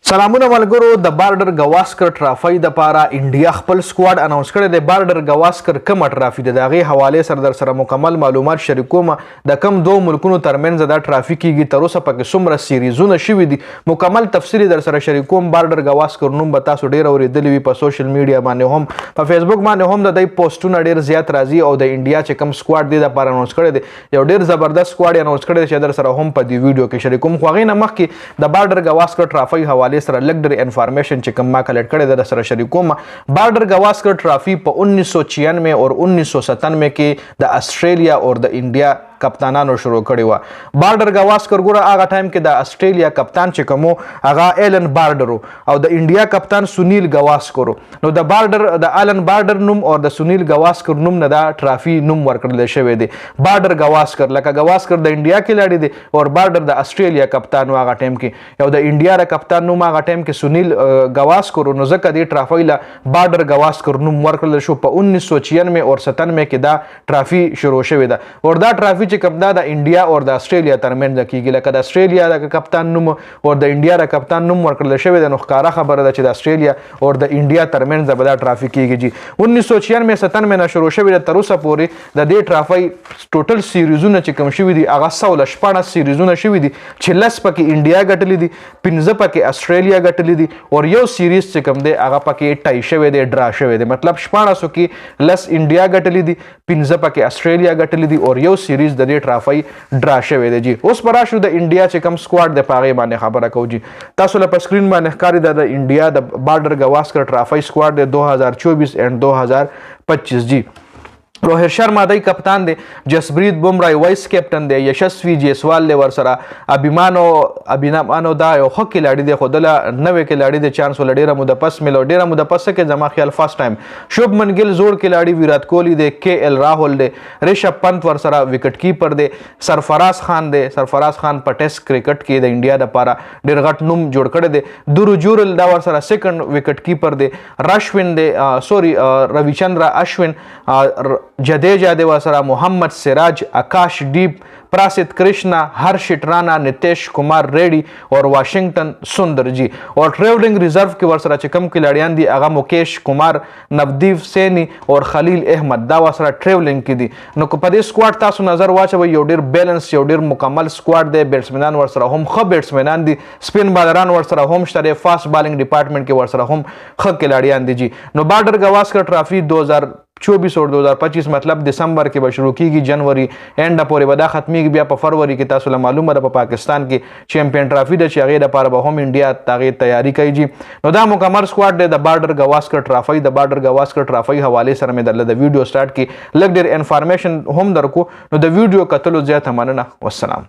سلامونه ملګرو د بارډر گواسکر ټرافي د پاره انډیا خپل سکواډ اناونس کړی دی. بارډر گواسکر کوم ټرافي د دغه حواله سره در سره مکمل معلومات شریکوم. د کم دوه ملکونو ترمنځ د ټرافي کیږي تر اوسه پکې څومره سیریزونه شوي دي مکمل تفصیلی در سره شریکوم. بارډر گواسکر نوم به تاسو ډیر اوریدلی وي په سوشل میډیا باندې هم په فیسبوک باندې هم د دې پوسټونه ډیر زیات راځي او د انډیا چې کوم سکواډ دی د پاره اناونس کړی دی یو ډیر زبردست سکواډ اناونس کړی دی چې در سره هم په دې ویډیو کې شریکوم. خو غوښنه مخکې د بارډر گواسکر ټرافي حواله سره لګ ډیر انفارمیشن چې کوم ما کلیکټ کړی د سره شریکوم. بارډر گواسکر ټرافي په 1996 اور 1997 کې د استرالیا اور د انډیا کپتانانو شروع کړی و. بارډر گواسکر ګوره هغه ټایم کې د استرالیا کپتان چې کومو هغه ایلن بارډر او د انډیا کپتان سنیل گواسکر. نو د بارډر د ایلن بارډر نوم او د سنیل گواسکر نوم نه د ټرافي نوم ورکړل شوی دی. بارډر گواسکر لکه گواسکر د انډیا کې لاړی دی او بارډر د استرالیا کپتان هغه ټایم کې یو د انډیا د کپتان نوم هغه ټایم کې سنیل گواسکر. نو ځکه د ټرافي له بارډر گواسکر نوم ورکړل شو. په 1996 او 97 کې دا ټرافي شروع شوی ده او دا ټرافي چې کوم دا د انډیا او د استرالیا ترمنځ کیږي. لکه د استرالیا د کپتان نوم او د انډیا د کپتان نوم ورکړل شوی دی. نو ښکاره خبره ده چې د استرالیا او د انډیا ترمنځ به دا ټرافي کیږي. 1996 نه شروع شوی ده تر اوسه پورې د دې ټرافي ټوټل سیریزونه چې کوم شوي دي هغه 114 سیریزونه شوي دي چې 10 پکې انډیا ګټلې دي 15 پکې استرالیا ګټلې دي او یو سیریز چې کوم دی هغه پکې ټای شوی دی ډرا شوی دی. مطلب 14 کې 10 انډیا ګټلې دي 15 پکې استرالیا ګټلې دي او یو سیریز د دې ټرافي ډرا شوی دی. جی اوس پر راشو د انډیا چې کوم سکواډ د پاغه باندې خبره کوو. جی تاسو له سکرین باندې ښکاري د انډیا د بارډر گواسکر ټرافي سکواډ د 2024 اینڈ 2025. جی روهت شرما دی کپتان دی, جسپریت بمرا وایس کیپټن دی, یشسوی جیسوال دی ورسره, ابینامانو دا یو ښه کلاړي دی خو دله نوې کلاړي دی چانس ول ډیره موده پس ملو ډیره موده پس کې زما خیال فرست ټایم. شوبمن ګل زوړ کلاړي, ویرات کوهلی دی, کے ایل راهول دی, ریشب پنت ورسره وکټ کیپر دی, سرفراز خان دی. سرفراز خان په ټیسټ کرکټ کې د انډیا لپاره ډیر غټ نوم جوړ کړی دی. درو جورل دا ورسره سیکنډ وکټ کیپر دی. راشوین دی رویچندرا اشوین, جدیجا دی ورسره, محمد سراج, آکاش ډیپ, پراسد کرشنا, هرشت رانا, نتیش کمار ریڈی اور واشنگٹن سندر. جی اور ټریولنګ ریزرو کې ورسره چې کوم کلاړیان دي هغه مکیش کمار, نودیف سینی اور خلیل احمد دا ورسره ټریولنګ کې دي. نو په دې سکواډ تاسو نظر واچوئ یو ډیر بیلنس یو ډیر مکمل سکواډ دی. بیټسمنان ورسره هم ښه بیټسمنان دي, سپین بالران ورسره هم شته, فاست بالینګ ډپارټمنټ کې ورسره هم ښه کلاړیان دي. جی نو بارډر گواسکر ټرافي 2024 اور 2025 مطلب دسمبر کې به شروع کیږي, جنوري اینډ پورې به دا ختمیږي. بیا په فروری کې تاسو له معلومه ده په پاکستان کې چیمپئن ټرافي ده چې هغې دپاره به هم انډیا هغې تیاری کوي. جي نو دا مکمل سکواډ دی د بارډر گواسکر ټرافي. د بارډر گواسکر ټرافي حوالې سره مې درله د ویډیو سټارټ کې لږ ډېر انفارمیشن هم درکو. نو د ویډیو کتلو زیاته مننه. والسلام.